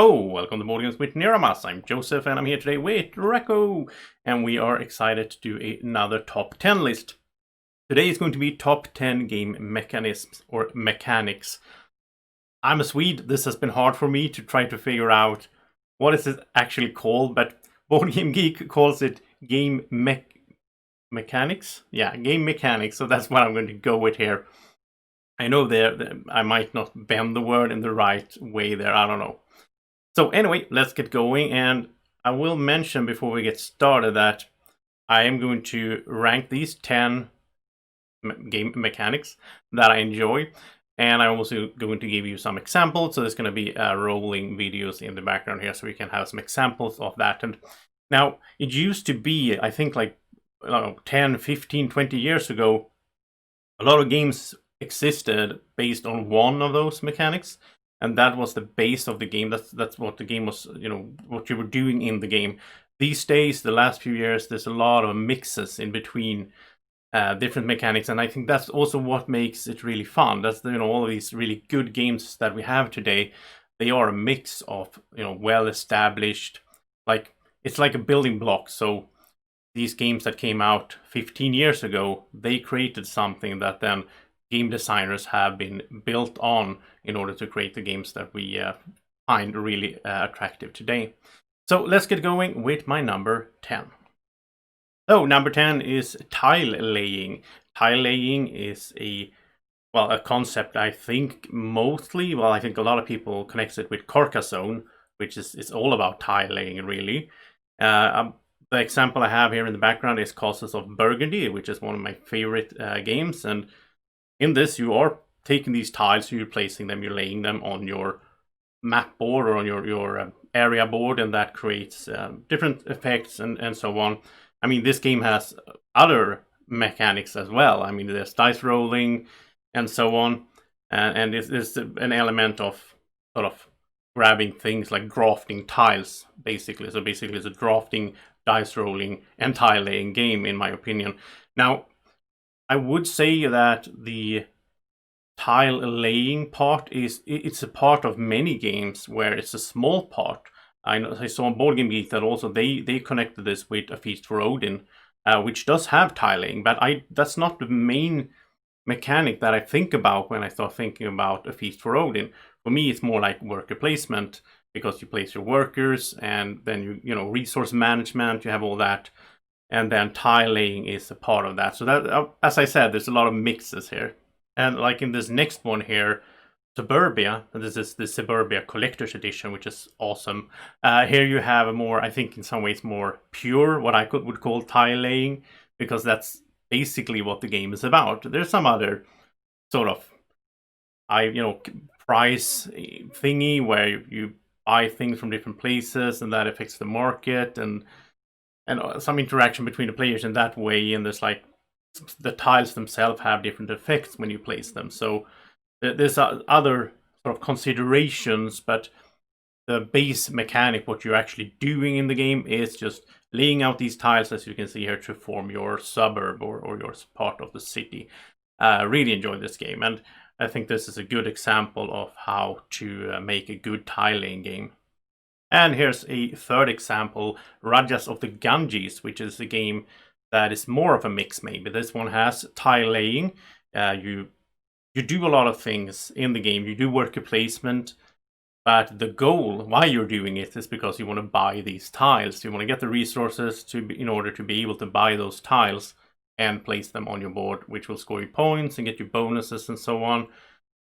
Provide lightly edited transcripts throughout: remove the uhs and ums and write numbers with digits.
Hello, welcome to Boardgames with Niramas. I'm Joseph and I'm here today with Reko, and we are excited to do another top 10 list. Today is going to be top 10 game mechanisms or mechanics. I'm a Swede, this has been hard for me to try to figure out what is it actually called, but Board Game Geek calls it game mechanics? Yeah, game mechanics, so that's what I'm going to go with here. I know I might not bend the word in the right way there, I don't know. So anyway, let's get going, and I will mention before we get started that I am going to rank these 10 game mechanics that I enjoy, and I'm also going to give you some examples. So there's going to be rolling videos in the background here, so we can have some examples of that. And now, it used to be, I think, like 10, 15, 20 years ago, a lot of games existed based on one of those mechanics. And that was the base of the game. That's what the game was, what you were doing in the game. These days, the last few years, there's a lot of mixes in between different mechanics, and I think that's also what makes it really fun. That's all of these really good games that we have today. They are a mix of well established, like it's like a building block. So these games that came out 15 years ago, they created something that then game designers have been built on in order to create the games that we find really attractive today. So let's get going with my number 10. So number 10 is tile laying. Tile laying is a concept I think I think a lot of people connect it with Carcassonne, which is all about tile laying really. The example I have here in the background is Castles of Burgundy, which is one of my favorite games, and in this, you are taking these tiles, you're placing them, you're laying them on your map board or on your area board, and that creates different effects and so on. I mean, this game has other mechanics as well. I mean, there's dice rolling and so on, and it's an element of sort of grabbing things like drafting tiles, basically. So basically, it's a drafting, dice rolling, and tile laying game, in my opinion. Now, I would say that the tile laying part it's a part of many games where it's a small part. I saw on Board Game Geek that also they connected this with A Feast for Odin, which does have tile laying, but that's not the main mechanic that I think about when I start thinking about A Feast for Odin. For me, it's more like worker placement, because you place your workers, and then you resource management, you have all that. And then tile laying is a part of that. So that, as I said, there's a lot of mixes here. And like in this next one here, Suburbia, and this is the Suburbia Collector's Edition, which is awesome. Here you have a more, I think in some ways more pure, what I would call tile laying, because that's basically what the game is about. There's some other sort of, price thingy where you buy things from different places, and that affects the market, and some interaction between the players in that way, and there's like the tiles themselves have different effects when you place them. So there's other sort of considerations, but the base mechanic, what you're actually doing in the game, is just laying out these tiles, as you can see here, to form your suburb or your part of the city. Really enjoy this game, and I think this is a good example of how to make a good tile laying game. And here's a third example, Rajas of the Ganges, which is a game that is more of a mix maybe. This one has tile laying. You do a lot of things in the game. You do worker placement, but the goal, why you're doing it, is because you want to buy these tiles. You want to get the resources in order to be able to buy those tiles and place them on your board, which will score you points and get you bonuses and so on.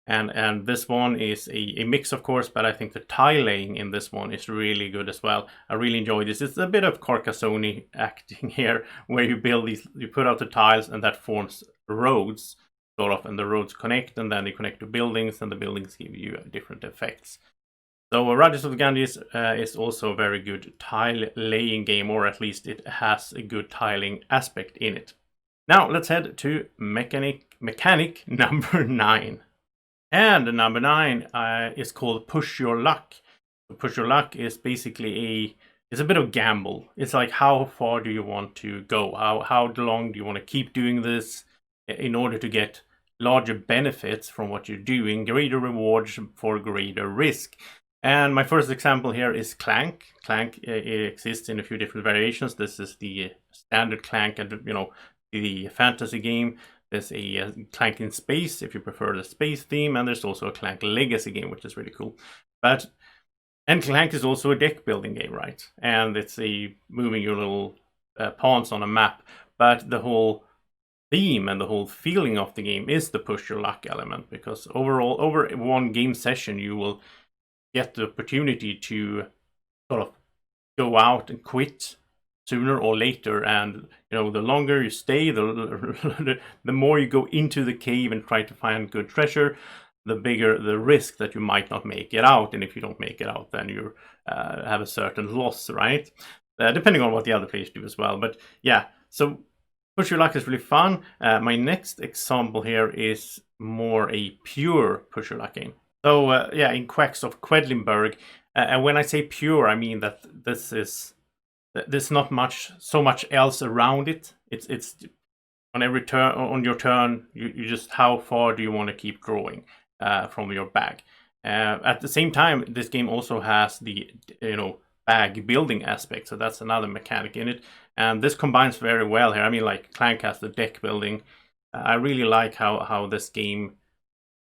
And this one is a mix, of course, but I think the tile laying in this one is really good as well. I really enjoy this. It's a bit of Carcassonne acting here, where you build these, you put out the tiles, and that forms roads, sort of, and the roads connect, and then they connect to buildings, and the buildings give you different effects. So Rajas of the Ganges is also a very good tile laying game, or at least it has a good tiling aspect in it. Now let's head to mechanic number 9. And number 9 is called Push Your Luck. Push Your Luck is basically it's a bit of gamble. It's like, how far do you want to go? How long do you want to keep doing this in order to get larger benefits from what you're doing, greater rewards for greater risk? And my first example here is Clank. Clank exists in a few different variations. This is the standard Clank, and the fantasy game. There's a Clank in Space if you prefer the space theme, and there's also a Clank Legacy game, which is really cool. And Clank is also a deck building game, right? And it's a moving your little pawns on a map. But the whole theme and the whole feeling of the game is the push your luck element, because overall, over one game session, you will get the opportunity to sort of go out and quit sooner or later. And the longer you stay, the more you go into the cave and try to find good treasure, the bigger the risk that you might not make it out. And if you don't make it out, then you have a certain loss, right? Depending on what the other players do as well. But yeah, so push your luck is really fun. My next example here is more a pure push your luck game. So in Quacks of Quedlinburg, and when I say pure, I mean that there's not so much else around it. It's on every turn, on your turn, you just, how far do you want to keep drawing from your bag. At the same time, this game also has the bag building aspect, so that's another mechanic in it, and this combines very well here. I mean, like Clank has the deck building. I really like how this game.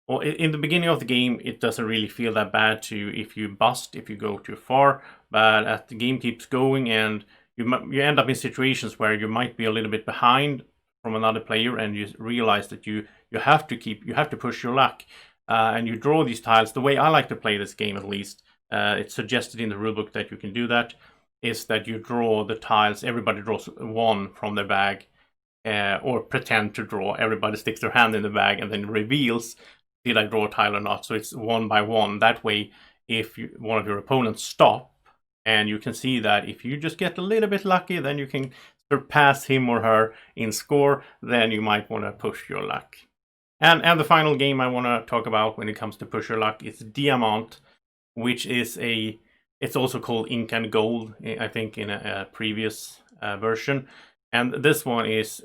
Well, in the beginning of the game, it doesn't really feel that bad if you bust, if you go too far. But as the game keeps going, and you end up in situations where you might be a little bit behind from another player, and you realize that you have to push your luck, and you draw these tiles. The way I like to play this game, at least, it's suggested in the rulebook that you can do that, is that you draw the tiles. Everybody draws one from their bag, or pretend to draw. Everybody sticks their hand in the bag and then reveals, did I draw a tile or not? So it's one by one. That way, if one of your opponents stop, and you can see that if you just get a little bit lucky, then you can surpass him or her in score, then you might want to push your luck. And the final game I want to talk about when it comes to push your luck is Diamant, which is it's also called Ink and Gold, I think, in a previous version. And this one is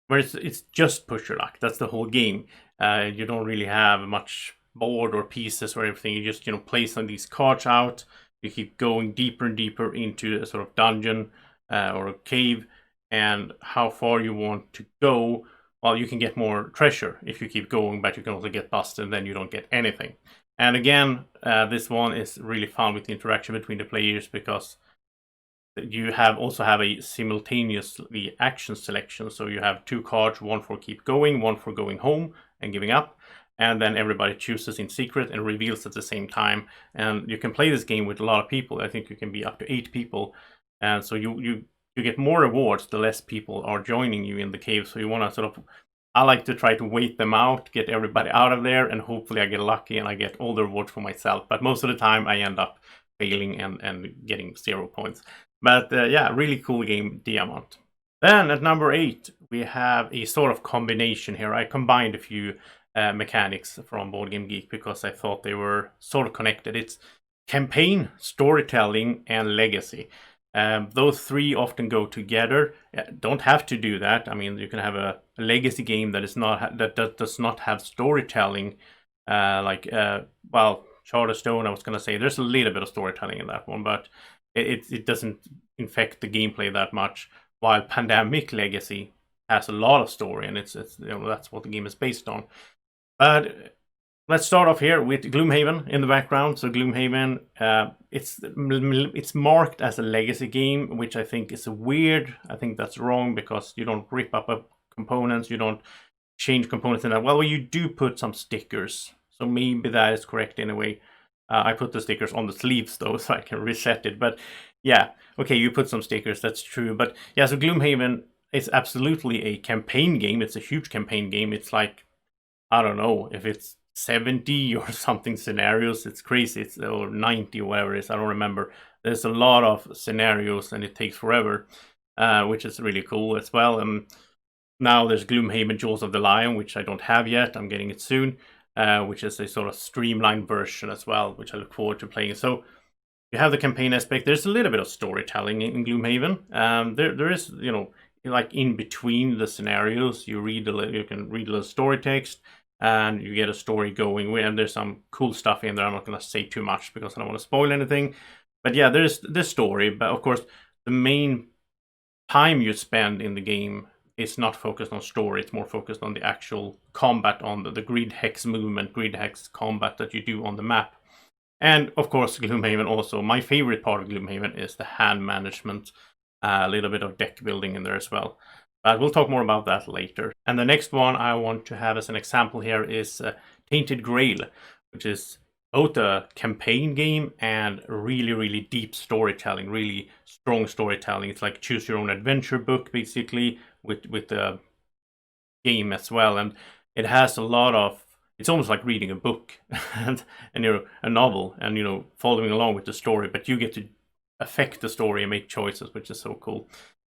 where it's just push your luck. That's the whole game. You don't really have much board or pieces or everything. You just place on these cards out. You keep going deeper and deeper into a sort of dungeon or a cave, and how far you want to go. Well, you can get more treasure if you keep going, but you can also get busted, and then you don't get anything. And again, this one is really fun with the interaction between the players, because you also have a simultaneously action selection. So you have two cards, one for keep going, one for going home and giving up. And then everybody chooses in secret and reveals at the same time. And you can play this game with a lot of people. I think you can be up to 8 people. And so you get more rewards the less people are joining you in the cave. So you want to sort of, I like to try to wait them out, get everybody out of there, and hopefully I get lucky and I get all the rewards for myself. But most of the time I end up failing and getting 0 points. But really cool game, Diamant. Then at number 8, we have a sort of combination here. I combined a few mechanics from Board Game Geek because I thought they were sort of connected. It's campaign, storytelling, and legacy. Those three often go together. Don't have to do that. I mean, you can have a legacy game that does not have storytelling, Charterstone. I was going to say there's a little bit of storytelling in that one, but it doesn't infect the gameplay that much. While Pandemic Legacy has a lot of story, and it's that's what the game is based on. But let's start off here with Gloomhaven in the background. So Gloomhaven, it's marked as a legacy game, which I think is weird. I think that's wrong, because you don't rip up components, you don't change components in that. Well, you do put some stickers, so maybe that is correct in a way. I put the stickers on the sleeves though, so I can reset it. But yeah, okay, you put some stickers, that's true. But yeah, so Gloomhaven is absolutely a campaign game. It's a huge campaign game. It's like, I don't know if it's 70 or something scenarios. It's crazy. Or 90 or whatever it is. I don't remember. There's a lot of scenarios and it takes forever, which is really cool as well. Now there's Gloomhaven Jaws of the Lion, which I don't have yet. I'm getting it soon, which is a sort of streamlined version as well, which I look forward to playing. So you have the campaign aspect. There's a little bit of storytelling in Gloomhaven. There is, like in between the scenarios, you can read a little story text. and you get a story going. And there's some cool stuff in there. I'm not going to say too much because I don't want to spoil anything. But yeah, there's this story. But of course, the main time you spend in the game is not focused on story. It's more focused on the actual combat, on the grid hex movement, grid hex combat that you do on the map. And of course, Gloomhaven also. My favorite part of Gloomhaven is the hand management. A little bit of deck building in there as well. But we'll talk more about that later. And the next one I want to have as an example here is Tainted Grail, which is both a campaign game and really, really deep storytelling, really strong storytelling. It's like choose your own adventure book, basically, with the game as well. And it has a lot of, it's almost like reading a book and a novel, and following along with the story, but you get to affect the story and make choices, which is so cool.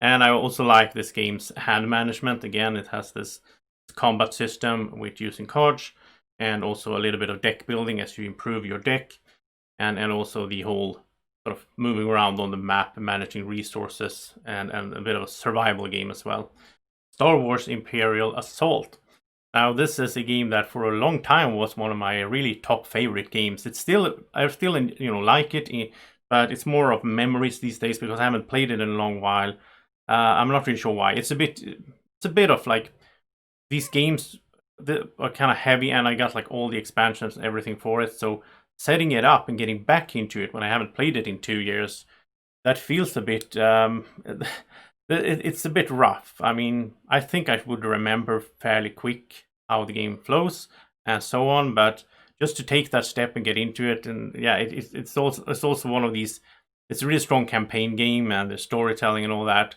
And I also like this game's hand management. Again, it has this combat system with using cards, and also a little bit of deck building as you improve your deck, and also the whole sort of moving around on the map, managing resources, and a bit of a survival game as well. Star Wars Imperial Assault. Now, this is a game that for a long time was one of my really top favorite games. I still like it, but it's more of memories these days because I haven't played it in a long while. I'm not really sure why. It's a bit of like these games that are kind of heavy, and I got like all the expansions and everything for it. So setting it up and getting back into it when I haven't played it in 2 years, that feels a bit. It's a bit rough. I mean, I think I would remember fairly quick how the game flows and so on, but just to take that step and get into it, and yeah, it's also one of these. It's a really strong campaign game, and the storytelling and all that.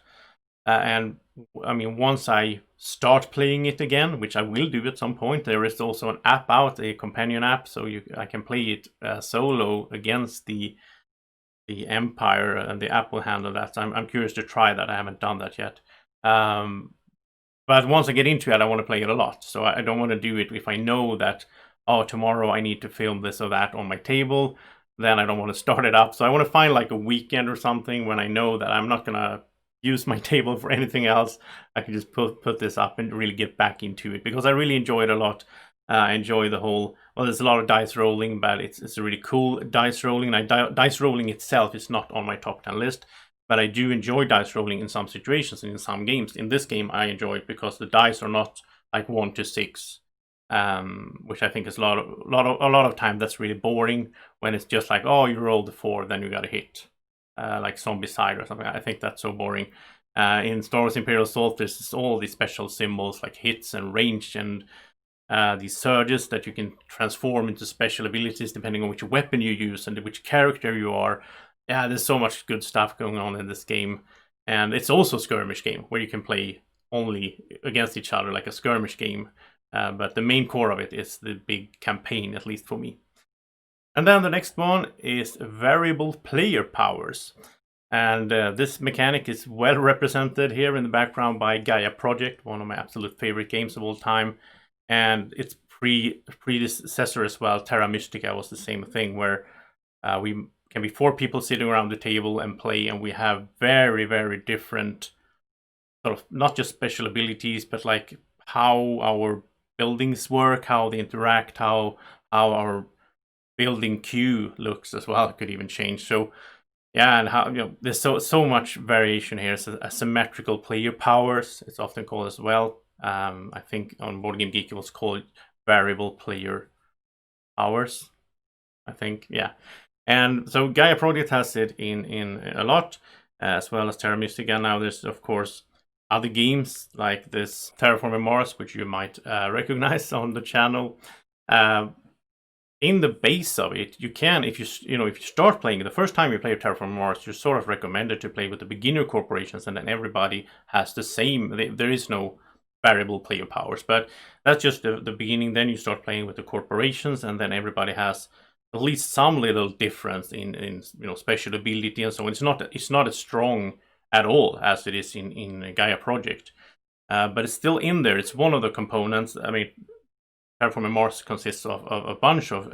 And I mean, once I start playing it again, which I will do at some point, there is also an app out, a companion app, so I can play it solo against the Empire, and the app will handle that. So I'm curious to try that. I haven't done that yet. But once I get into it, I want to play it a lot. So I don't want to do it if I know that, oh, tomorrow I need to film this or that on my table. Then I don't want to start it up. So I want to find like a weekend or something when I know that I'm not going to use my table for anything else. I can just put this up and really get back into it, because I really enjoy it a lot. I enjoy the whole, well, there's a lot of dice rolling, but it's a really cool dice rolling. Dice rolling itself is not on my top 10 list, but I do enjoy dice rolling in some situations and in some games. In this game, I enjoy it because the dice are not like 1 to 6, which I think is a lot of time that's really boring when it's just like, oh, you rolled a 4, then you got a hit, like Zombicide or something. I think that's so boring. In Star Wars Imperial Assault, there's all these special symbols like hits and range, and these surges that you can transform into special abilities depending on which weapon you use and which character you are. Yeah, there's so much good stuff going on in this game. And it's also a skirmish game where you can play only against each other like a skirmish game. But the main core of it is the big campaign, at least for me. And then the next one is variable player powers. And this mechanic is well represented here in the background by Gaia Project, one of my absolute favorite games of all time. And its predecessor as well, Terra Mystica, was the same thing, where we can be 4 people sitting around the table and play, and we have very, very different sort of, not just special abilities, but like how our buildings work, how they interact, how our building queue looks as well could even change. So yeah, and how there's so much variation here. So asymmetrical player powers, it's often called as well. I think on Board Game Geek it was called variable player powers, I think, yeah. And so Gaia Project has it in a lot, as well as Terra Mystica. Now there's of course other games like this Terraforming Mars, which you might recognize on the channel. In the base of it, you can, if you start playing, the first time you play Terraforming Mars, you're sort of recommended to play with the beginner corporations, and then everybody has the same. There is no variable player powers, but that's just the beginning. Then you start playing with the corporations, and then everybody has at least some little difference in special ability and so on. It's not as strong at all as it is in Gaia Project, but it's still in there. It's one of the components. I mean, Terraforming Mars consists of a bunch of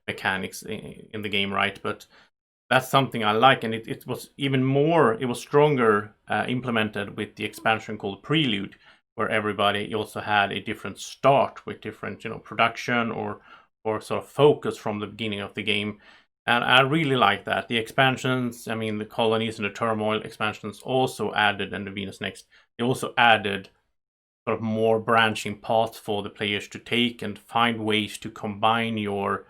mechanics in the game, right? But that's something I like, and it was even more. It was stronger implemented with the expansion called Prelude, where everybody also had a different start with different, production or sort of focus from the beginning of the game. And I really like that. The expansions, I mean, the colonies and the turmoil expansions also added, and the Venus Next, they also added sort of more branching paths for the players to take and find ways to combine your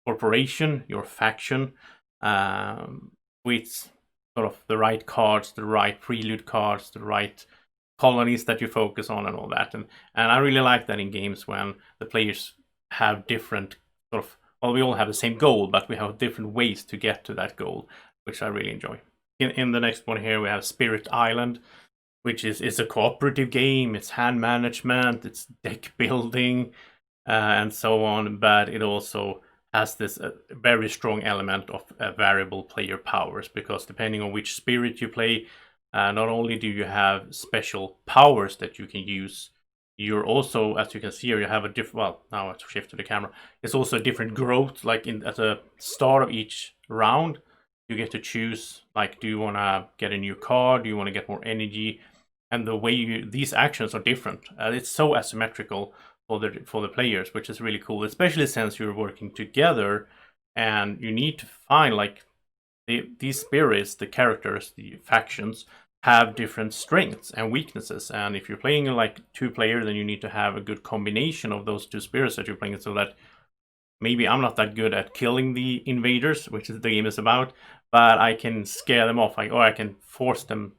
corporation, your faction, with sort of the right cards, the right prelude cards, the right colonies that you focus on, and all that. And I really like that in games when the players have different sort of, well, we all have the same goal, but we have different ways to get to that goal, which I really enjoy. In the next one here, we have Spirit Island, which is a cooperative game. It's hand management, it's deck building, and so on. But it also has this very strong element of variable player powers, because depending on which spirit you play, not only do you have special powers that you can use, you're also, as you can see here, you have a different, well, now I have to shift to the camera. It's also a different growth, like at the start of each round, you get to choose, like, do you want to get a new card? Do you want to get more energy? And the way these actions are different. It's so asymmetrical for the players, which is really cool, especially since you're working together and you need to find, like, these spirits, the characters, the factions, have different strengths and weaknesses. And if you're playing like 2 players, then you need to have a good combination of those 2 spirits that you're playing, so that maybe I'm not that good at killing the invaders, which is the game is about, but I can scare them off, like, or I can force them,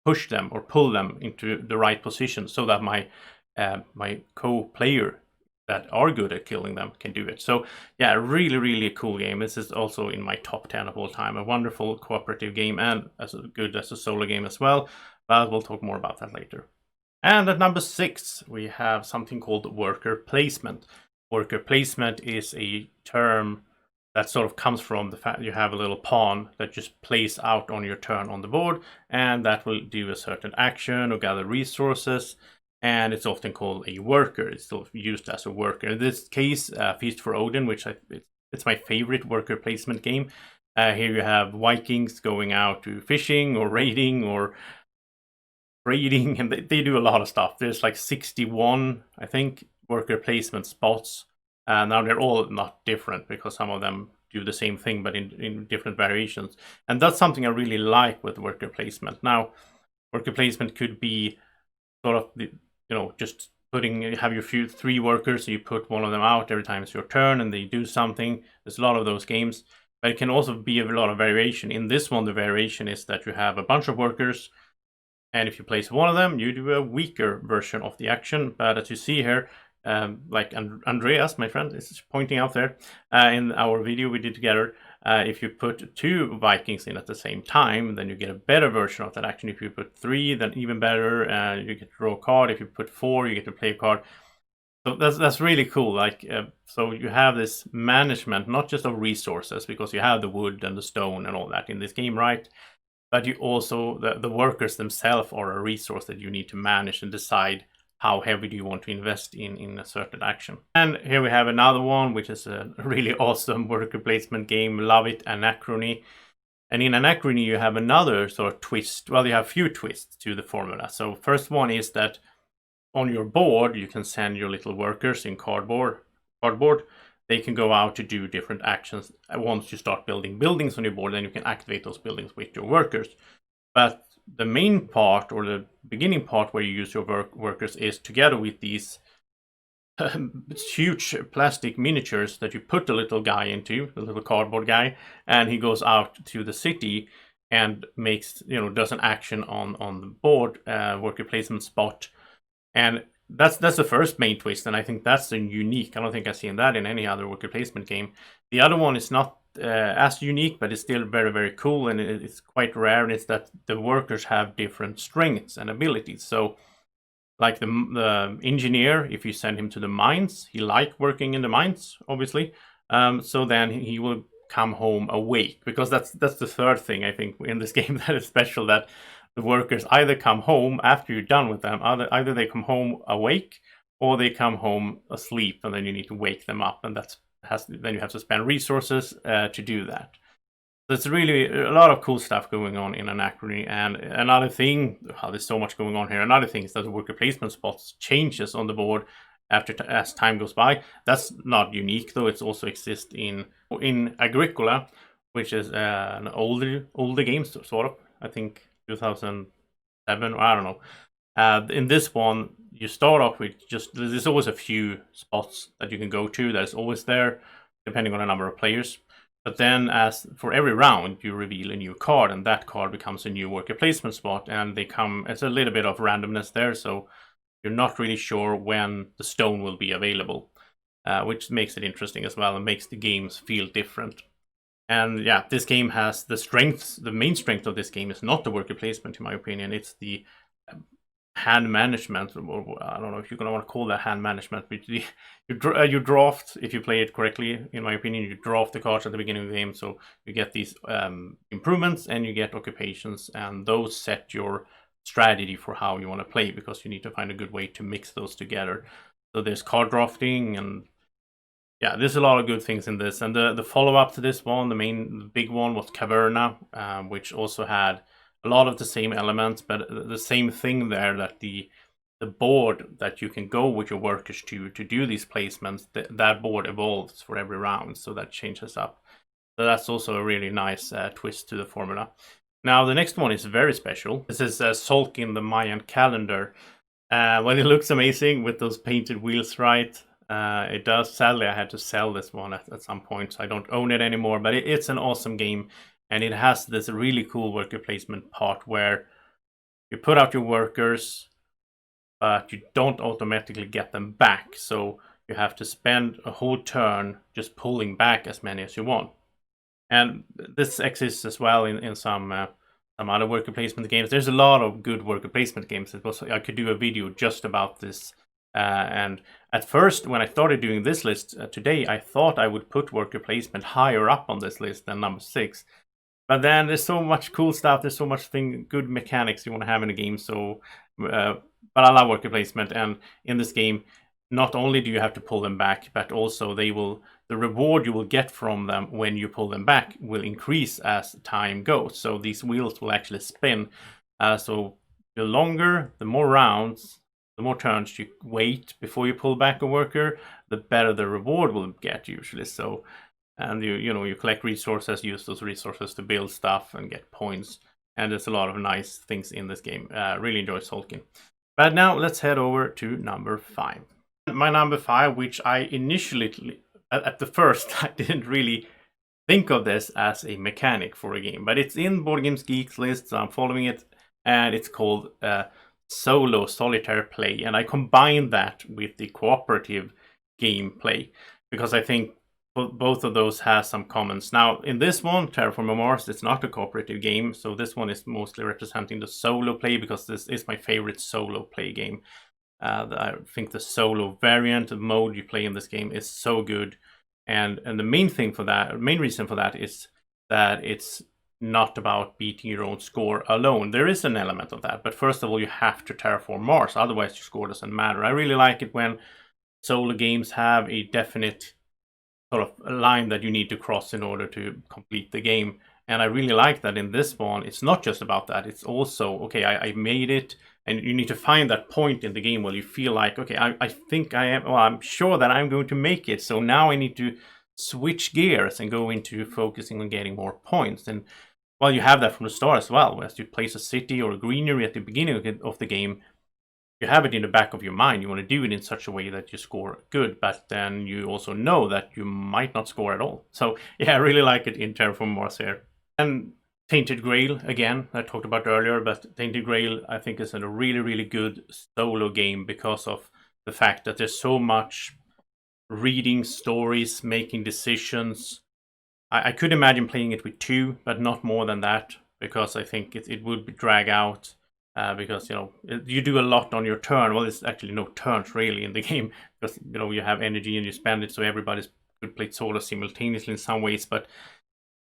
push them, or pull them into the right position, so that my co-player that are good at killing them can do it. So yeah, really cool game. This is also in my top 10 of all time. A wonderful cooperative game, and as good as a solo game as well, but we'll talk more about that later. And at number 6, we have something called worker placement. Worker placement is a term that sort of comes from the fact you have a little pawn that just plays out on your turn on the board, and that will do a certain action or gather resources, and it's often called a worker. It's still used as a worker. In this case, Feast for Odin, which it's my favorite worker placement game. Here you have Vikings going out to fishing or raiding or trading, and they do a lot of stuff. There's like 61, I think, worker placement spots. Now they're all not different, because some of them do the same thing but in different variations. And that's something I really like with worker placement. Now, worker placement could be sort of the, just have your 3 workers, so you put one of them out every time it's your turn and they do something. There's a lot of those games, but it can also be a lot of variation. In this one, the variation is that you have a bunch of workers, and if you place one of them, you do a weaker version of the action. But as you see here, like Andreas, my friend, is pointing out there in our video we did together, if you put 2 Vikings in at the same time, then you get a better version of that action. If you put 3, then even better. You get to draw a card. If you put 4, you get to play a card. So that's really cool. Like, so you have this management, not just of resources, because you have the wood and the stone and all that in this game, right? But you also, the workers themselves are a resource that you need to manage and decide how heavy do you want to invest in a certain action. And here we have another one, which is a really awesome worker placement game. Love it, Anachrony. And in Anachrony, you have another sort of twist. Well, you have a few twists to the formula. So first one is that on your board, you can send your little workers in cardboard. They can go out to do different actions. Once you start building buildings on your board, then you can activate those buildings with your workers. But the main part, or the beginning part where you use your workers, is together with these huge plastic miniatures that you put the little guy into, the little cardboard guy, and he goes out to the city and makes, does an action on the board, worker placement spot. And that's the first main twist, and I think that's unique. I don't think I've seen that in any other worker placement game. The other one is not as unique, but it's still very cool, and it's quite rare, and it's that the workers have different strengths and abilities. So, like the engineer, if you send him to the mines, he likes working in the mines, obviously. So then he will come home awake, because that's the third thing I think in this game that is special, that the workers either come home after you're done with them, either they come home awake or they come home asleep, and then you need to wake them up, and then you have to spend resources to do that. There's really a lot of cool stuff going on in Anachrony, and another thing, there's so much going on here. Another thing is that the worker placement spots changes on the board as time goes by. That's not unique though. It also exists in Agricola, which is an older game, sort of. I think 2007, or I don't know. In this one, you start off with there's always a few spots that you can go to. That's always there, depending on the number of players. But then, as for every round, you reveal a new card, and that card becomes a new worker placement spot. And they come, it's a little bit of randomness there, so you're not really sure when the stone will be available, which makes it interesting as well and makes the games feel different. And yeah, this game has the strengths. The main strength of this game is not the worker placement, in my opinion. It's the hand management, or I don't know if you're gonna want to call that hand management, but you draft, if you play it correctly, in my opinion, you draft the cards at the beginning of the game, so you get these improvements and you get occupations, and those set your strategy for how you want to play, because you need to find a good way to mix those together. So there's card drafting, and yeah, there's a lot of good things in this. And the follow-up to this one, the big one, was Caverna, which also had a lot of the same elements, but the same thing there, that the board that you can go with your workers to do these placements, that board evolves for every round, so that changes up. So that's also a really nice twist to the formula. Now the next one is very special. This is Sulkin, the Mayan calendar. Well, it looks amazing with those painted wheels, right? It does. Sadly, I had to sell this one at some point, so I don't own it anymore, but it's an awesome game. And it has this really cool worker placement part where you put out your workers, but you don't automatically get them back. So you have to spend a whole turn just pulling back as many as you want. And this exists as well in some other worker placement games. There's a lot of good worker placement games. I could do a video just about this. And at first, when I started doing this list today, I thought I would put worker placement higher up on this list than number 6. But then there's so much cool stuff. There's so much good mechanics you want to have in a game. So, but I love worker placement, and in this game, not only do you have to pull them back, but also the reward you will get from them when you pull them back will increase as time goes. So these wheels will actually spin. So the longer, the more rounds, the more turns you wait before you pull back a worker, the better the reward will get usually. So. And you collect resources, use those resources to build stuff and get points. And there's a lot of nice things in this game. Really enjoy Sulkin. But now let's head over to number 5. My number 5, which I initially, at the first, I didn't really think of this as a mechanic for a game. But it's in Boardgames Geek's list, so I'm following it. And it's called Solo Solitaire Play. And I combined that with the cooperative gameplay, because I think both of those has some comments. Now, in this one, Terraforming Mars, it's not a cooperative game, so this one is mostly representing the solo play, because this is my favorite solo play game. I think the solo variant of mode you play in this game is so good, and the main reason for that is that it's not about beating your own score alone. There is an element of that, but first of all, you have to terraform Mars, otherwise your score doesn't matter. I really like it when solo games have a definite sort of a line that you need to cross in order to complete the game. And I really like that in this one, it's not just about that. It's also, okay, I made it, and you need to find that point in the game where you feel like, okay, I think I am, well, I'm sure that I'm going to make it. So now I need to switch gears and go into focusing on getting more points. And well, you have that from the start as well. As you place a city or a greenery at the beginning of the game, you have it in the back of your mind. You want to do it in such a way that you score good, but then you also know that you might not score at all. So yeah, I really like it in Terraforming Mars here. And Tainted Grail, again, I talked about earlier, but Tainted Grail I think is a really, really good solo game because of the fact that there's so much reading stories, making decisions. I could imagine playing it with 2, but not more than that, because I think it would drag out. Because you do a lot on your turn. Well, there's actually no turns really in the game, because you have energy and you spend it, so everybody could play solo simultaneously in some ways. But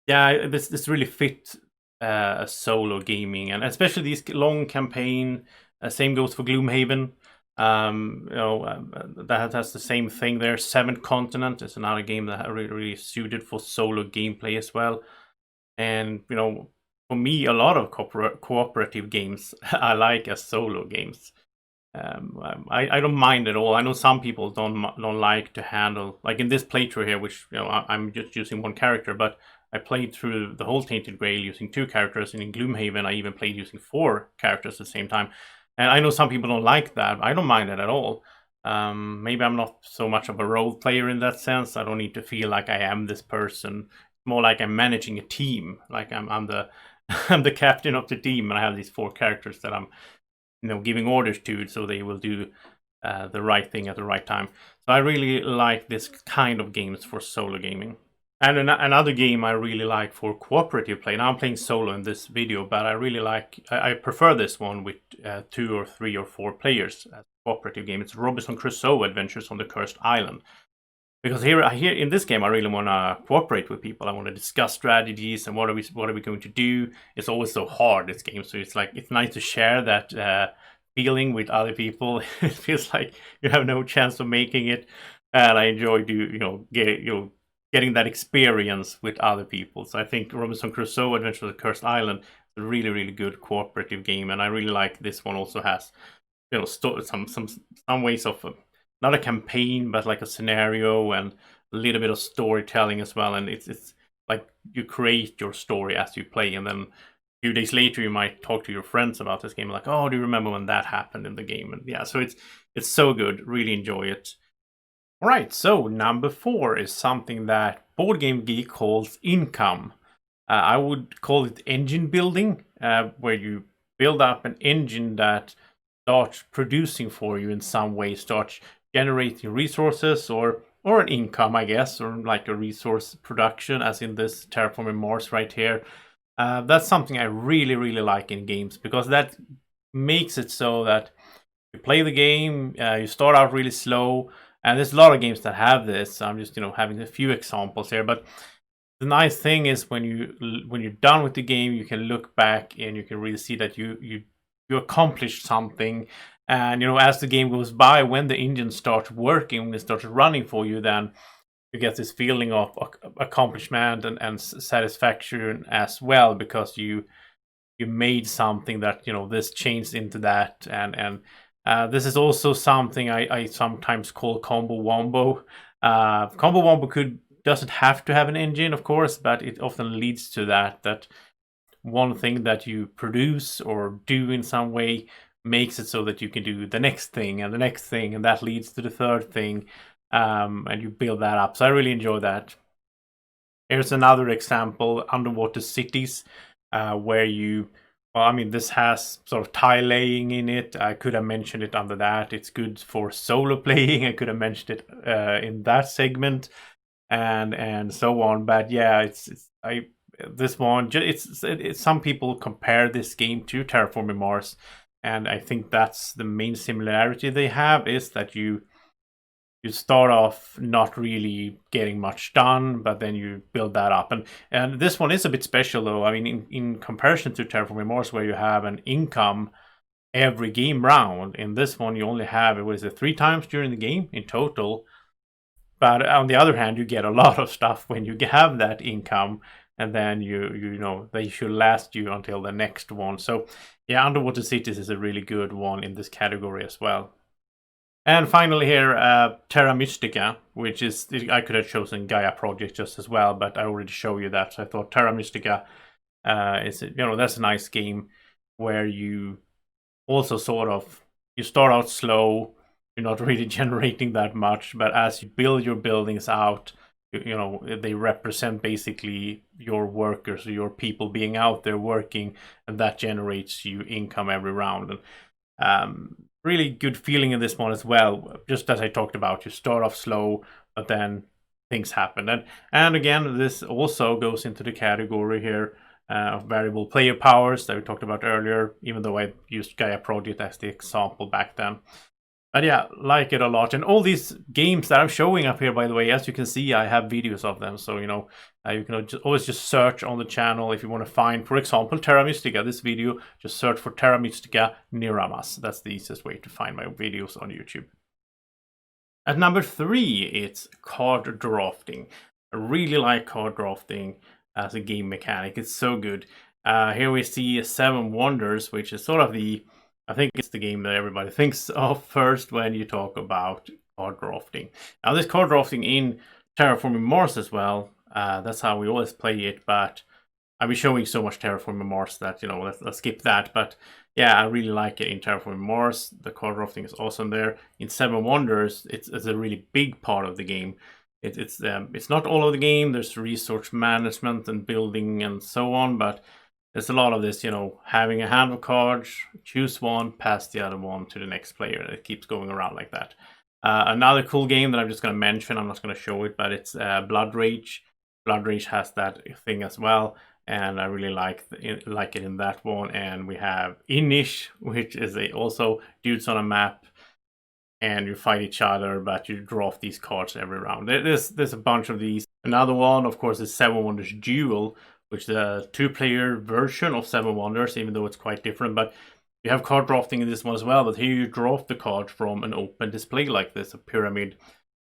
yeah, this really fit a solo gaming, and especially these long campaign. Same goes for Gloomhaven. That has the same thing there. Seventh Continent is another game that really suited for solo gameplay as well. And for me, a lot of cooperative games I like as solo games. I don't mind at all. I know some people don't like to handle, like in this playthrough here, which I'm just using one character, but I played through the whole Tainted Grail using 2 characters, and in Gloomhaven I even played using 4 characters at the same time. And I know some people don't like that. I don't mind it at all. Maybe I'm not so much of a role player in that sense. I don't need to feel like I am this person. More like I'm managing a team. Like I'm the I'm the captain of the team, and I have these 4 characters that I'm giving orders to, so they will do the right thing at the right time. So I really like this kind of games for solo gaming. And another game I really like for cooperative play. Now I'm playing solo in this video, but I prefer this one with 2 or 3 or 4 players as a cooperative game. It's Robinson Crusoe Adventures on the Cursed Island. Because here in this game, I really want to cooperate with people. I want to discuss strategies and what are we going to do. It's always so hard, this game, so it's nice to share that feeling with other people. It feels like you have no chance of making it, and I enjoy getting that experience with other people. So I think Robinson Crusoe Adventures on the Cursed Island is a really good cooperative game, and I really like this one. Also has some ways of not a campaign, but like a scenario and a little bit of storytelling as well. And it's like you create your story as you play, and then a few days later you might talk to your friends about this game, like, oh, do you remember when that happened in the game? And yeah, so it's so good. Really enjoy it. All right, so number 4 is something that Board Game Geek calls income. I would call it engine building, where you build up an engine that starts producing for you in some way, starts generating resources or an income, I guess, or like a resource production, as in this Terraforming Mars right here. That's something I really like in games, because that makes it so that you play the game, you start out really slow, and there's a lot of games that have this. I'm just having a few examples here, but the nice thing is when you're done with the game, you can look back and you can really see that you accomplished something. And as the game goes by, when the engine starts working, when it starts running for you, then you get this feeling of accomplishment and satisfaction as well, because you made something that this changed into that. And this is also something I sometimes call combo wombo. Combo wombo doesn't have to have an engine, of course, but it often leads to that one thing that you produce or do in some way makes it so that you can do the next thing and the next thing, and that leads to the third thing, and you build that up. So I really enjoy that. Here's another example, underwater cities, where this has sort of tile laying in it. I could have mentioned it under that. It's good for solo playing. I could have mentioned it in that segment, and so on. But yeah, some people compare this game to Terraforming Mars, and I think that's the main similarity they have, is that you start off not really getting much done, but then you build that up. And this one is a bit special, though. I mean, in comparison to Terraforming Mars, where you have an income every game round, in this one you only have, 3 times during the game in total. But on the other hand, you get a lot of stuff when you have that income, and then they should last you until the next one. So yeah, Underwater Cities is a really good one in this category as well. And finally here, Terra Mystica, which is, I could have chosen Gaia Project just as well, but I already showed you that. So I thought Terra Mystica that's a nice game where you also you start out slow, you're not really generating that much, but as you build your buildings out, they represent basically your workers or your people being out there working, and that generates you income every round. And really good feeling in this one as well. Just as I talked about, you start off slow, but then things happen. And again, this also goes into the category here of variable player powers that we talked about earlier, even though I used Gaia Project as the example back then. But yeah, like it a lot. And all these games that I'm showing up here, by the way, as you can see, I have videos of them. So, you can always just search on the channel if you want to find, for example, Terra Mystica, this video. Just search for Terra Mystica Niramas. That's the easiest way to find my videos on YouTube. At number 3, it's card drafting. I really like card drafting. as a game mechanic. It's so good. Here we see Seven Wonders, which is sort of I think it's the game that everybody thinks of first when you talk about card drafting. Now, there's card drafting in Terraforming Mars as well. That's how we always play it, but I'll be showing so much Terraforming Mars that, let's skip that. But yeah, I really like it in Terraforming Mars. The card drafting is awesome there. In Seven Wonders, it's a really big part of the game. It's not all of the game. There's resource management and building and so on, but there's a lot of this, having a hand of cards, choose one, pass the other one to the next player, and it keeps going around like that. Another cool game that I'm just going to mention, I'm not going to show it, but it's Blood Rage. Blood Rage has that thing as well, and I really like it in that one. And we have Inish, which is also dudes on a map, and you fight each other, but you draw these cards every round. There's a bunch of these. Another one, of course, is Seven Wonders Duel, which is a two-player version of Seven Wonders, even though it's quite different. But you have card drafting in this one as well, but here you draft the card from an open display like this, a pyramid,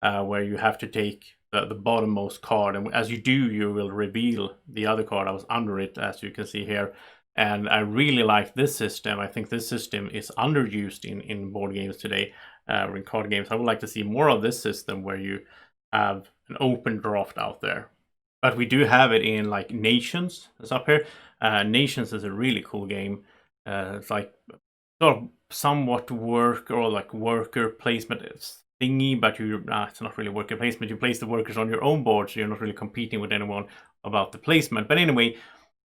where you have to take the bottommost card. And as you do, you will reveal the other card that was under it, as you can see here. And I really like this system. I think this system is underused in board games today, or in card games. I would like to see more of this system where you have an open draft out there. But we do have it in like Nations. It's up here. Nations is a really cool game. It's like sort of somewhat worker placement thingy, but it's not really worker placement. You place the workers on your own board, so you're not really competing with anyone about the placement. But anyway,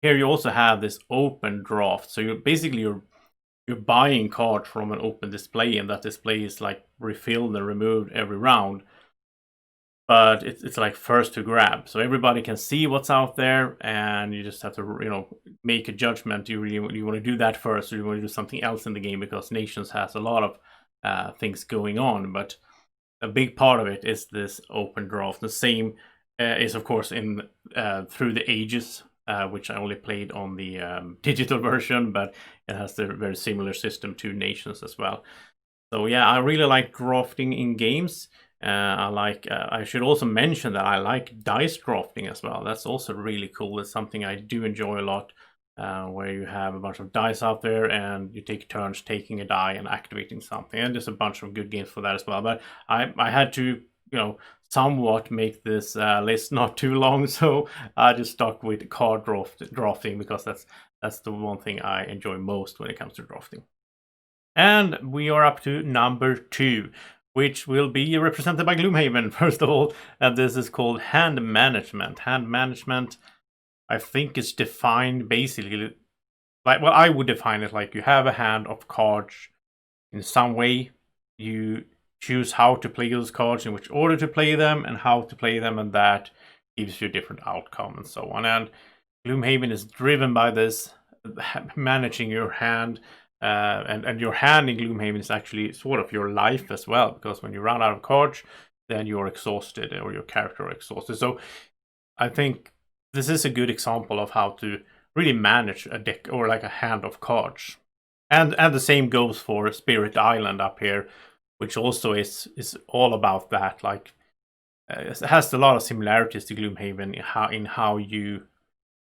here you also have this open draft. So you're buying cards from an open display, and that display is like refilled and removed every round. But it's like first to grab, so everybody can see what's out there, and you just have to make a judgment. You want to do that first, or you want to do something else in the game, because Nations has a lot of things going on. But a big part of it is this open draft. The same is of course in Through the Ages, which I only played on the digital version, but it has the very similar system to Nations as well. So yeah, I really like drafting in games. I should also mention that I like dice drafting as well. That's also really cool. It's something I do enjoy a lot, where you have a bunch of dice out there and you take turns taking a die and activating something. And there's a bunch of good games for that as well. But I had to, somewhat make this list not too long, so I just stuck with card drafting, because that's the one thing I enjoy most when it comes to drafting. And we are up to number 2, which will be represented by Gloomhaven, first of all. And this is called Hand Management. Hand Management, I think, is defined basically I would define it like you have a hand of cards in some way. You choose how to play those cards, in which order to play them, and how to play them, and that gives you a different outcome and so on. And Gloomhaven is driven by this, managing your hand. And your hand in Gloomhaven is actually sort of your life as well, because when you run out of cards, then you're exhausted, or your character is exhausted. So I think this is a good example of how to really manage a deck, or like a hand of cards. And the same goes for Spirit Island up here, which also is all about that. Like it has a lot of similarities to Gloomhaven in how you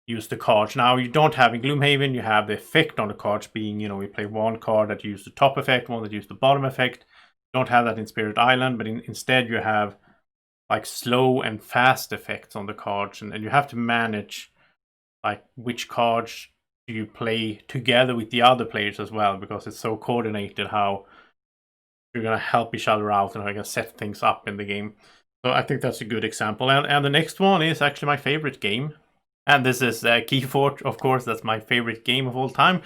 use the cards. Now, you don't have in Gloomhaven, you have the effect on the cards being, we play one card that uses the top effect, one that uses the bottom effect. You don't have that in Spirit Island, but instead you have like slow and fast effects on the cards, and you have to manage like which cards do you play together with the other players as well, because it's so coordinated how you're going to help each other out and how you're going to set things up in the game. So I think that's a good example. And the next one is actually my favorite game. And this is Keyforge, of course. That's my favorite game of all time.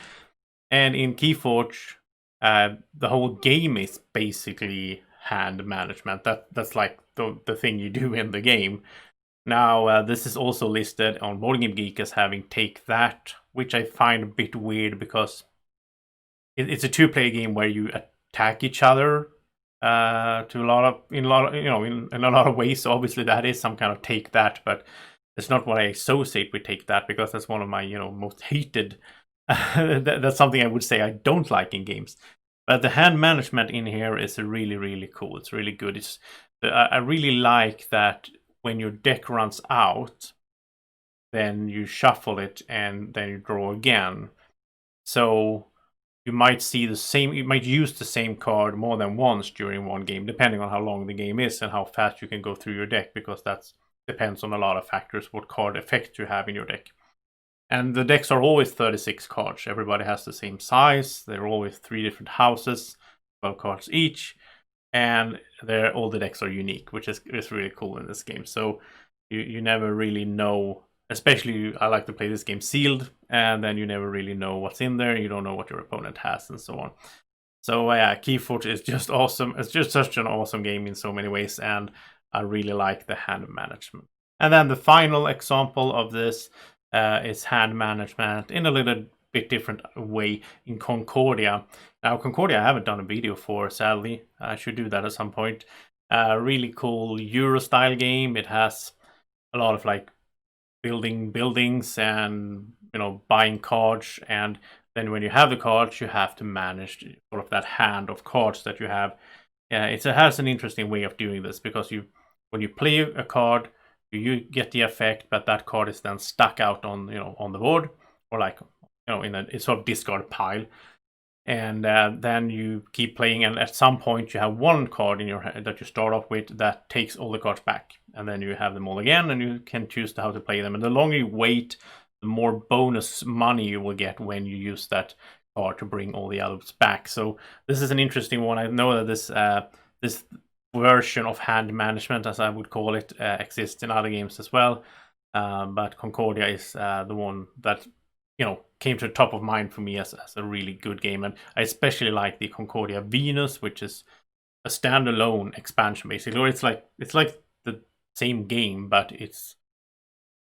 And in Keyforge, the whole game is basically hand management. That's like the thing you do in the game. Now, this is also listed on Boardgame Geek as having Take That, which I find a bit weird, because it's a two-player game where you attack each other in a lot of ways. So obviously that is some kind of Take That, but it's not what I associate with Take That, because that's one of my most hated. That's something I would say I don't like in games. But the hand management in here is really, really cool. It's really good. I really like that when your deck runs out, then you shuffle it, and then you draw again. So you might see the same, you might use the same card more than once during one game, depending on how long the game is and how fast you can go through your deck, because that depends on a lot of factors, what card effect you have in your deck. And the decks are always 36 cards. Everybody has the same size. They're always 3 different houses, 12 cards each. And all the decks are unique, which is really cool in this game. So you never really know, especially I like to play this game sealed, and then you never really know what's in there. You don't know what your opponent has and so on. So yeah, Keyforge is just awesome. It's just such an awesome game in so many ways, and I really like the hand management. And then the final example of this is hand management in a little bit different way in Concordia. Now, Concordia I haven't done a video for, sadly. I should do that at some point. Really cool Euro-style game. It has a lot of like building buildings and, you know, buying cards, and then when you have the cards, you have to manage sort of that hand of cards that you have. It has an interesting way of doing this, because when you play a card, you get the effect, but that card is then stuck out on, you know, on the board, or like, you know, in a sort of discard pile. And then you keep playing, and at some point you have one card in your hand that you start off with that takes all the cards back, and then you have them all again, and you can choose how to play them. And the longer you wait, the more bonus money you will get when you use that card to bring all the others back. So this is an interesting one. I know that this version of hand management, as I would call it, exists in other games as well. But Concordia is the one that, you know, came to the top of mind for me as a really good game. And I especially like the Concordia Venus, which is a standalone expansion basically. Or it's like the same game, but it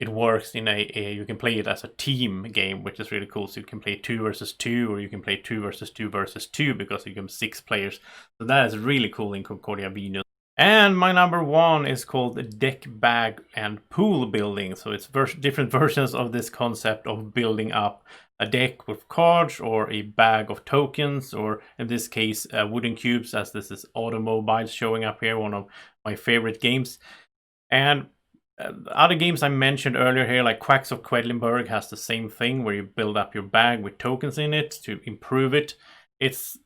works in you can play it as a team game, which is really cool. So you can play 2 versus 2, or you can play 2 versus 2 versus 2, because you can 6 players. So that is really cool in Concordia Venus. And my number 1 is called Deck, Bag, and Pool Building. So it's different versions of this concept of building up a deck with cards, or a bag of tokens, or in this case, wooden cubes, as this is Automobiles showing up here, one of my favorite games. And other games I mentioned earlier here, like Quacks of Quedlinburg, has the same thing, where you build up your bag with tokens in it to improve it. It's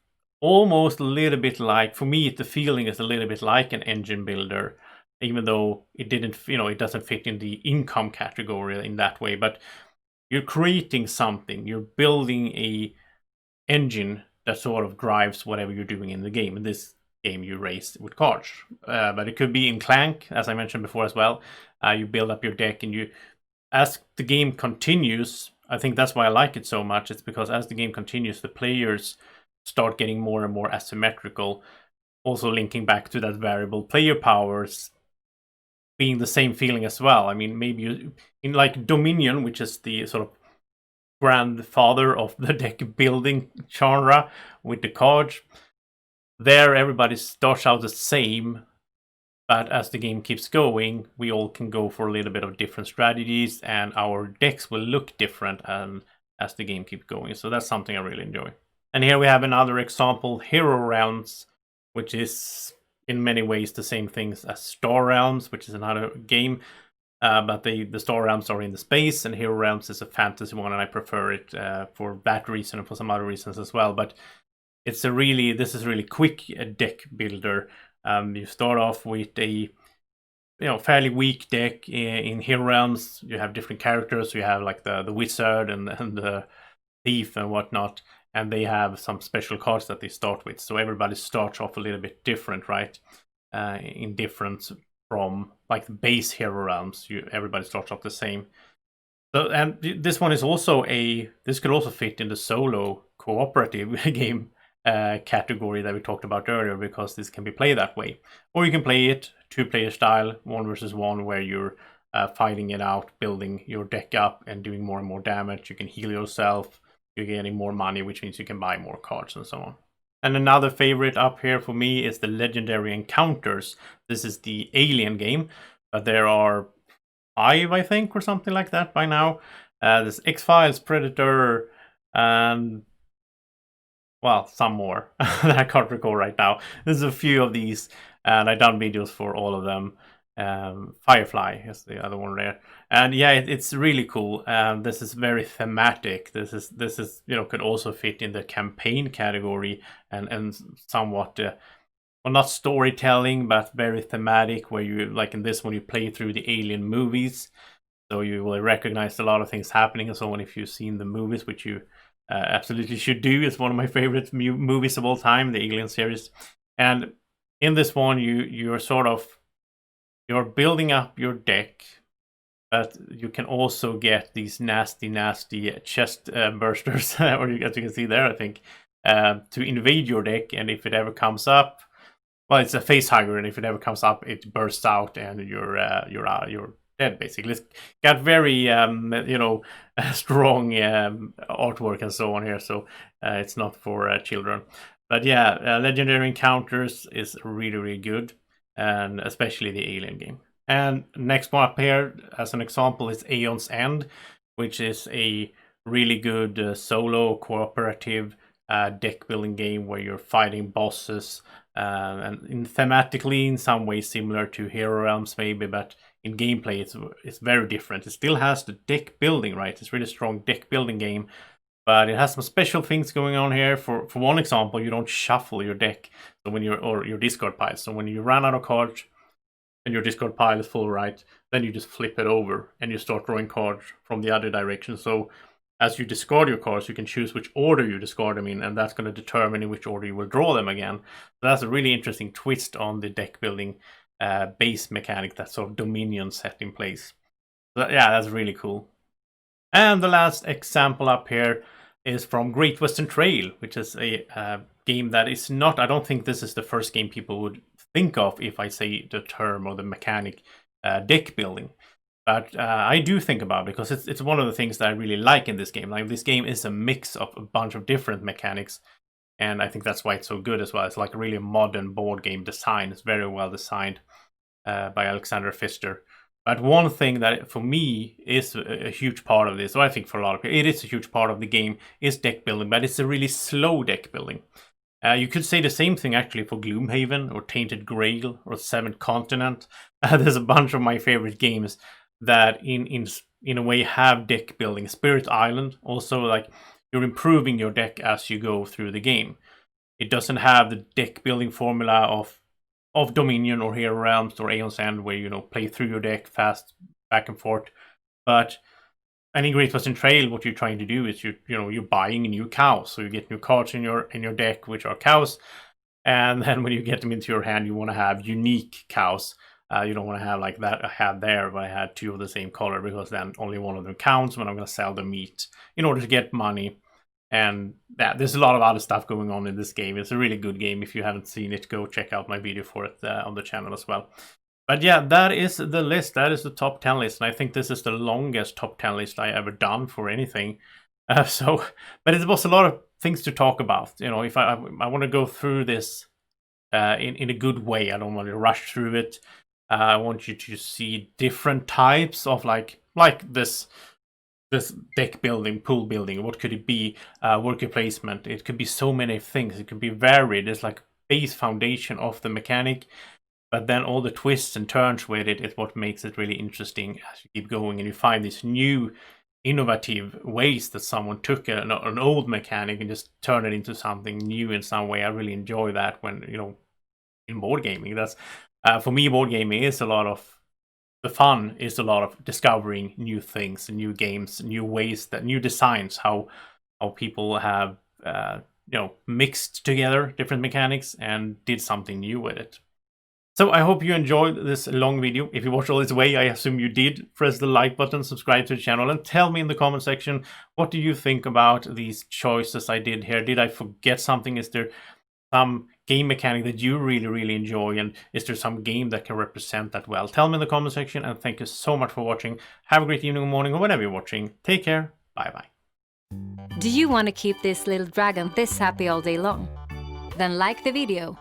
almost a little bit like, for me, the feeling is a little bit like an engine builder, even though it didn't, you know, it doesn't fit in the income category in that way. But you're creating something, you're building a engine that sort of drives whatever you're doing in the game. In this game, you race with cards, but it could be in Clank, as I mentioned before as well. You build up your deck, and as the game continues, I think that's why I like it so much. It's because as the game continues, the players start getting more and more asymmetrical, also linking back to that variable player powers being the same feeling as well. I mean, maybe in like Dominion, which is the sort of grandfather of the deck building genre with the cards, there everybody starts out the same, but as the game keeps going, we all can go for a little bit of different strategies, and our decks will look different as the game keeps going. So that's something I really enjoy. And here we have another example, Hero Realms, which is in many ways the same things as Star Realms, which is another game. But the Star Realms are in the space, and Hero Realms is a fantasy one, and I prefer it for that reason and for some other reasons as well. But this is a really quick deck builder. You start off with a fairly weak deck in Hero Realms. You have different characters. You have like the wizard and the thief and whatnot, and they have some special cards that they start with. So everybody starts off a little bit different, right? In difference from like the base Hero Realms, everybody starts off the same. So, and this one is also this could also fit in the solo cooperative game category that we talked about earlier, because this can be played that way. Or you can play it 2-player style, 1 versus 1, where you're fighting it out, building your deck up and doing more and more damage. You can heal yourself, you're getting more money, which means you can buy more cards and so on. And another favorite up here for me is the Legendary Encounters. This is the Alien game, but there are 5, I think, or something like that by now. There's X-Files, Predator, and well, some more that I can't recall right now. There's a few of these, and I've done videos for all of them. Firefly is the other one there, and yeah, it's really cool. This is very thematic. This is could also fit in the campaign category and somewhat well, not storytelling, but very thematic. Where you, like in this one, you play through the Alien movies, so you will recognize a lot of things happening and so on if you've seen the movies, which you absolutely should do. It's one of my favorite movies of all time, the Alien series. And in this one, you're building up your deck, but you can also get these nasty chest bursters, or as you can see there, I think, to invade your deck. And if it ever comes up, well, it's a face hugger, and if it ever comes up, it bursts out, and you're dead basically. It's got very strong artwork and so on here, so it's not for children. But yeah, legendary encounters is really good, and especially the Alien game. And next one up here, as an example, is Aeon's End, which is a really good solo cooperative deck building game where you're fighting bosses, and thematically in some ways similar to Hero Realms maybe, but in gameplay it's very different. It still has the deck building, right? It's a really strong deck building game, but it has some special things going on here. For one example, you don't shuffle your deck, so when or your discard pile. So when you run out of cards and your discard pile is full, right, then you just flip it over and you start drawing cards from the other direction. So as you discard your cards, you can choose which order you discard them in, and that's going to determine in which order you will draw them again. So that's a really interesting twist on the deck building base mechanic, that sort of dominion set in place. So yeah, that's really cool. And the last example up here is from Great Western Trail, which is a game that is not, I don't think this is the first game people would think of if I say the term or the mechanic deck building. But I do think about it because it's one of the things that I really like in this game. Like, this game is a mix of a bunch of different mechanics, and I think that's why it's so good as well. It's like a really modern board game design. It's very well designed by Alexander Pfister. But one thing that for me is a huge part of this, or I think for a lot of people, it is a huge part of the game, is deck building, but it's a really slow deck building. You could say the same thing actually for Gloomhaven or Tainted Grail or Seventh Continent. There's a bunch of my favorite games that in a way have deck building. Spirit Island also, like, you're improving your deck as you go through the game. It doesn't have the deck building formula of Dominion or Hero Realms or Aeon's End, where play through your deck fast back and forth. But in Great Western Trail, what you're trying to do is you're buying new cows, so you get new cards in your deck which are cows, and then when you get them into your hand, you want to have unique cows. You don't want to have like that I had there, but I had two of the same color, because then only one of them counts when I'm going to sell the meat in order to get money. And there's a lot of other stuff going on in this game. It's a really good game. If you haven't seen it, go check out my video for it on the channel as well. But yeah, that is the list. That is the top 10 list. And I think this is the longest top 10 list I ever done for anything. But it was a lot of things to talk about. If I want to go through this in a good way, I don't want to rush through it. I want you to see different types of like this deck building, pool building. What could it be? Worker placement. It could be so many things. It could be varied. There's like base foundation of the mechanic, but then all the twists and turns with it is what makes it really interesting as you keep going, and you find these new innovative ways that someone took an old mechanic and just turned it into something new in some way. I really enjoy that when in board gaming. That's for me, board gaming is a lot of the fun, is a lot of discovering new things, new games, new ways, that new designs, how people have mixed together different mechanics and did something new with it. So I hope you enjoyed this long video. If you watched all this way, I assume you did. Press the like button, subscribe to the channel, and tell me in the comment section, what do you think about these choices I did here? Did I forget something? Is there some game mechanic that you really enjoy, and is there some game that can represent that well? Tell me in the comment section, and thank you so much for watching. Have a great evening or morning, or whenever you're watching. Take care. Bye. Do you want to keep this little dragon this happy all day long? Then like the video,